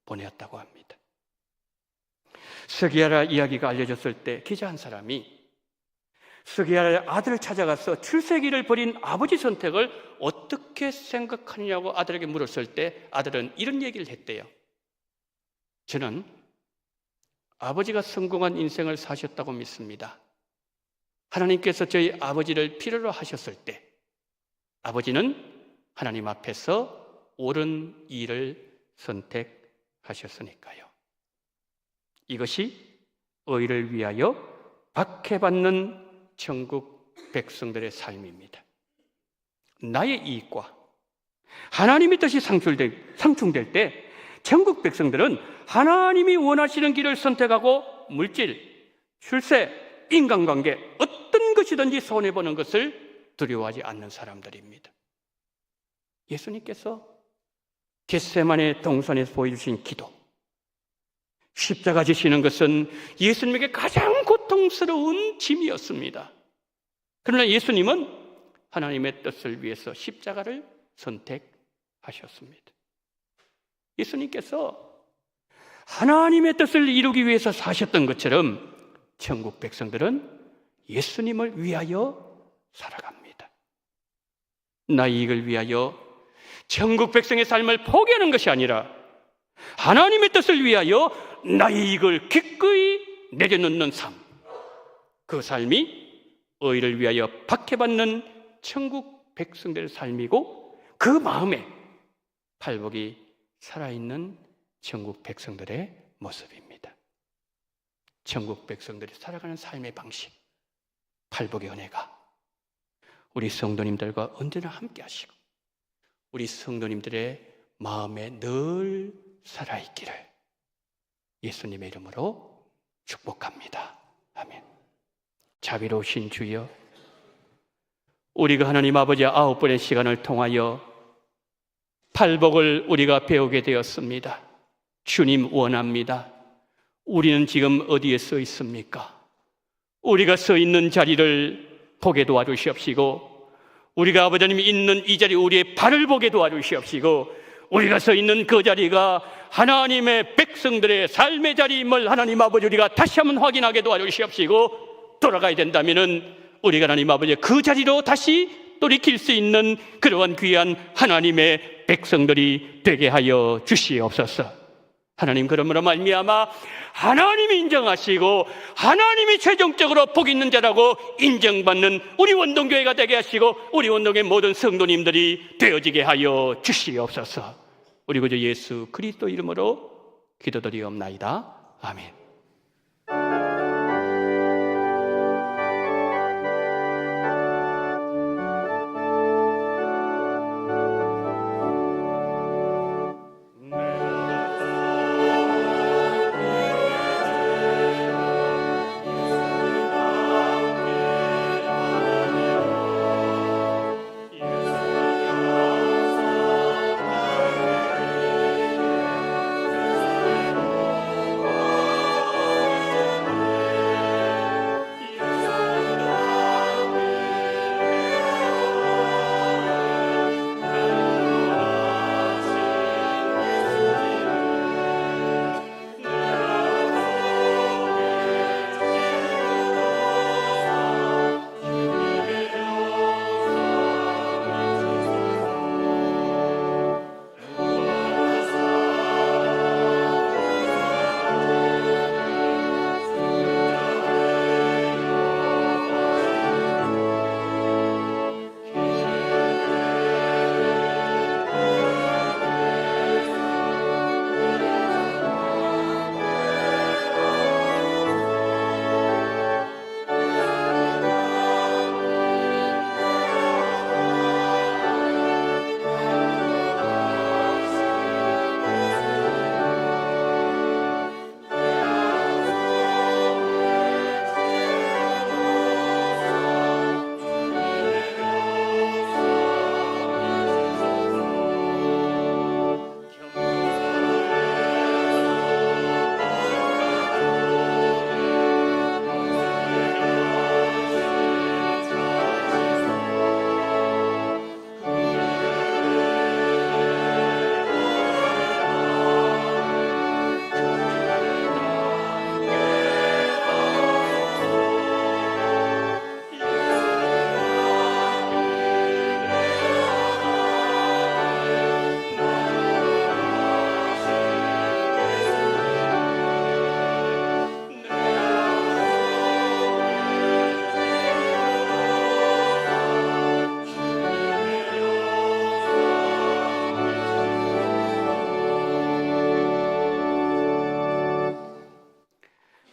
보내었다고 합니다. 스기야라 이야기가 알려졌을 때 기자 한 사람이 스기야라의 아들을 찾아가서 출세기를 버린 아버지 선택을 어떻게 생각하느냐고 아들에게 물었을 때 아들은 이런 얘기를 했대요. 저는 아버지가 성공한 인생을 사셨다고 믿습니다. 하나님께서 저희 아버지를 필요로 하셨을 때 아버지는 하나님 앞에서 옳은 일을 선택하셨으니까요. 이것이 의를 위하여 박해받는 천국 백성들의 삶입니다. 나의 이익과 하나님의 뜻이 상충될 때 천국 백성들은 하나님이 원하시는 길을 선택하고 물질, 출세, 인간관계 어떤 것이든지 손해보는 것을 두려워하지 않는 사람들입니다. 예수님께서 겟세마네 동산에서 보여주신 기도, 십자가 지시는 것은 예수님에게 가장 고통스러운 짐이었습니다. 그러나 예수님은 하나님의 뜻을 위해서 십자가를 선택하셨습니다. 예수님께서 하나님의 뜻을 이루기 위해서 사셨던 것처럼 천국 백성들은 예수님을 위하여 살아갑니다. 나의 이익을 위하여 천국 백성의 삶을 포기하는 것이 아니라 하나님의 뜻을 위하여 나의 이익을 기꺼이 내려놓는 삶, 그 삶이 의를 위하여 박해받는 천국 백성들의 삶이고 그 마음에 팔복이 살아있는 천국 백성들의 모습입니다. 천국 백성들이 살아가는 삶의 방식, 팔복의 은혜가 우리 성도님들과 언제나 함께 하시고 우리 성도님들의 마음에 늘 살아있기를 예수님의 이름으로 축복합니다. 아멘. 자비로우신 주여, 우리가 하나님 아버지의 9번의 시간을 통하여 팔복을 우리가 배우게 되었습니다. 주님 원합니다. 우리는 지금 어디에 서 있습니까? 우리가 서 있는 자리를 보게 도와주시옵시고 우리가 아버지님이 있는 이 자리 우리의 발을 보게 도와주시옵시고 우리가 서 있는 그 자리가 하나님의 백성들의 삶의 자리임을 하나님 아버지 우리가 다시 한번 확인하게 도와주시옵시고 돌아가야 된다면은 우리가 하나님 아버지 그 자리로 다시 돌이킬 수 있는 그러한 귀한 하나님의 백성들이 되게 하여 주시옵소서. 하나님, 그러므로 말미암아 하나님이 인정하시고 하나님이 최종적으로 복 있는 자라고 인정받는 우리 원동교회가 되게 하시고 우리 원동교회 모든 성도님들이 되어지게 하여 주시옵소서. 우리 구주 예수 그리스도 이름으로 기도드리옵나이다. 아멘.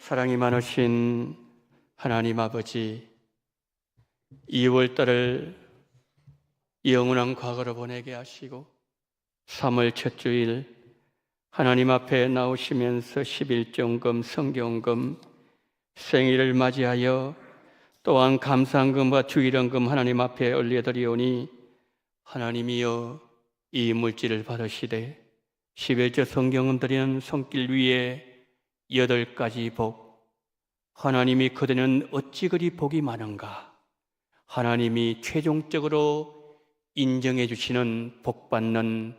사랑이 많으신 하나님 아버지, 2월달을 영원한 과거로 보내게 하시고 3월 첫 주일 하나님 앞에 나오시면서 11종금, 성경금, 생일을 맞이하여 또한 감사한금과 주일헌금 하나님 앞에 올려드리오니 하나님이여 이 물질을 받으시되 11조 성경금 드리는 손길 위에 8가지 복, 하나님이 그대는 어찌 그리 복이 많은가, 하나님이 최종적으로 인정해 주시는 복받는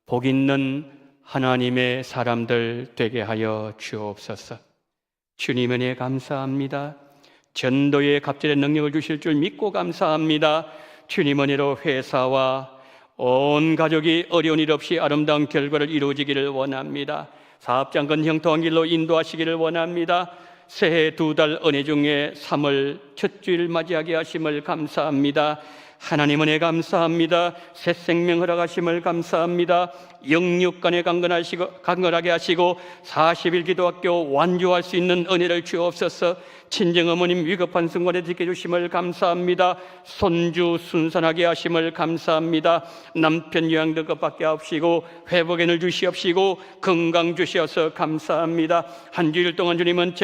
복 있는 하나님의 사람들 되게 하여 주옵소서. 주님 은혜 감사합니다. 전도의 갑절의 능력을 주실 줄 믿고 감사합니다. 주님 은혜로 회사와 온 가족이 어려운 일 없이 아름다운 결과를 이루어지기를 원합니다. 사업장건 형통한 길로 인도하시기를 원합니다. 새해 2달 은혜 중에 3월 첫 주일 맞이하게 하심을 감사합니다. 하나님 은혜 감사합니다. 새 생명 허락하심을 감사합니다. 영육간에 강건하게 하시고 40일 기도학교 완주할 수 있는 은혜를 주옵소서. 친정어머님 위급한 순간에 지켜주심을 감사합니다. 손주 순산하게 하심을 감사합니다. 남편 요양될 것밖에 없시고 회복의 늘 주시옵시고 건강 주시어서 감사합니다. 한 주일 동안 주님은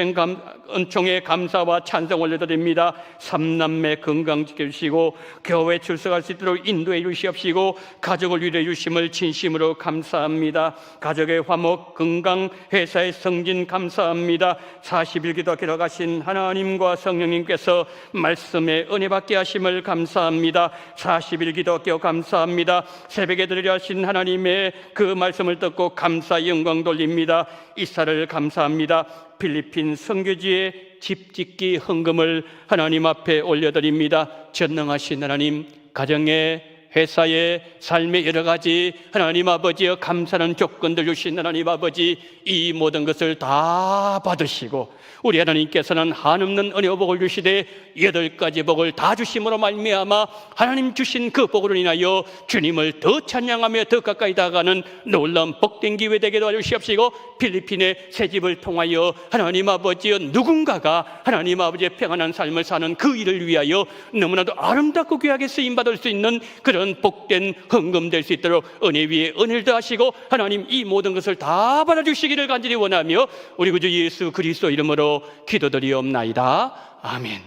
은총의 감사와 찬송 올려드립니다. 3남매 건강 지켜주시고 교회 출석할 수 있도록 인도해 주시옵시고 가족을 위로해 주심을 진심으로 감사합니다. 가족의 화목, 건강, 회사의 승진 감사합니다. 40일 기도하러 가신 하나님과 성령님께서 말씀에 은혜 받게 하심을 감사합니다. 40일 기도하여 감사합니다. 새벽에 들으려 하신 하나님의 그 말씀을 듣고 감사 영광 돌립니다. 이사를 감사합니다. 필리핀 선교지의 집 짓기 헌금을 하나님 앞에 올려드립니다. 전능하신 하나님, 가정에 회사의 삶의 여러 가지 하나님 아버지여 감사하는 조건들 주신 하나님 아버지, 이 모든 것을 다 받으시고 우리 하나님께서는 한없는 은혜와 복을 주시되 8가지 복을 다 주심으로 말미암아 하나님 주신 그 복으로 인하여 주님을 더 찬양하며 더 가까이 다가가는 놀라운 복된 기회 되게 도와주시옵시고 필리핀의 새집을 통하여 하나님 아버지여 누군가가 하나님 아버지의 평안한 삶을 사는 그 일을 위하여 너무나도 아름답고 귀하게 쓰임받을 수 있는 그런 복된 헌금 될 수 있도록 은혜 위에 은혜를 더하시고 하나님 이 모든 것을 다 받아주시기를 간절히 원하며 우리 구주 예수 그리스도 이름으로 기도드리옵나이다. 아멘.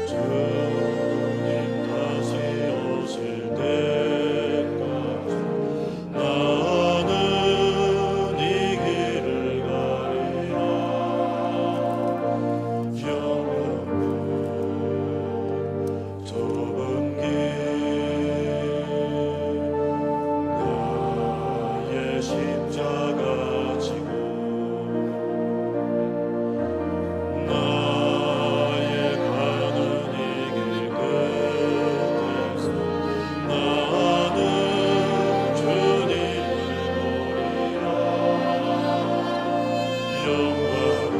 주님 다시 오실 때까지 나는 이 길을 가리라. 영원한 좁은 길 나의 십자가 지고 나의 가는 이 길 끝에서 나는 주님을 보리라. 영광의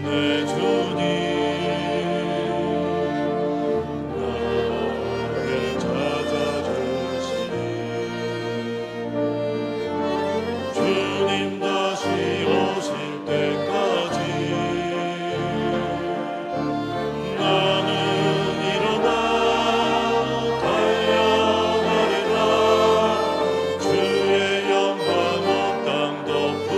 내 주님 나를 찾아주시니 주님 다시 오실 때까지 나는 일어나 달려가리라. 주의 영광 온 땅 덮을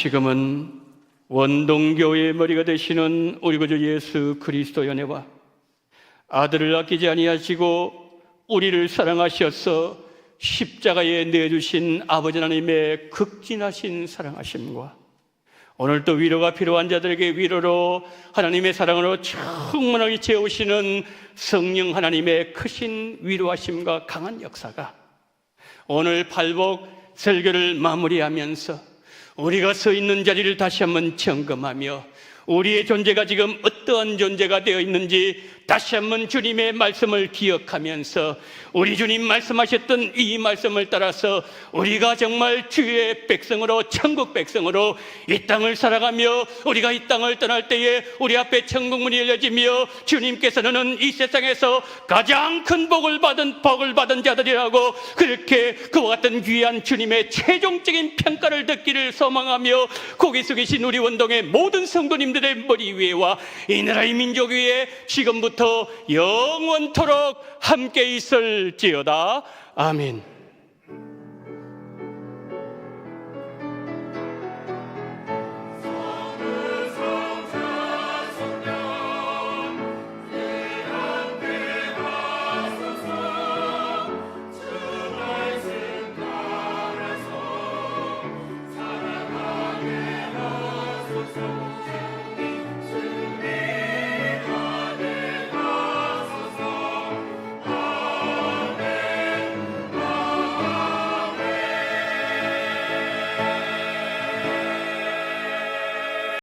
지금은 원동교회의 머리가 되시는 우리 구주 예수 그리스도의 은혜와 아들을 아끼지 아니하시고 우리를 사랑하셔서 십자가에 내주신 아버지 하나님의 극진하신 사랑하심과 오늘 또 위로가 필요한 자들에게 위로로 하나님의 사랑으로 충만하게 채우시는 성령 하나님의 크신 위로하심과 강한 역사가 오늘 팔복 설교를 마무리하면서 우리가 서 있는 자리를 다시 한번 점검하며 우리의 존재가 지금 어떠한 존재가 되어 있는지 다시 한번 주님의 말씀을 기억하면서 우리 주님 말씀하셨던 이 말씀을 따라서 우리가 정말 주의 백성으로 천국 백성으로 이 땅을 살아가며 우리가 이 땅을 떠날 때에 우리 앞에 천국문이 열려지며 주님께서는 이 세상에서 가장 큰 복을 받은 자들이라고 그렇게 그와 같은 귀한 주님의 최종적인 평가를 듣기를 소망하며 고개 숙이신 우리 원동의 모든 성도님들의 머리 위에와 이 나라의 민족 위에 지금부터 영원토록 함께 있을지어다. 아멘.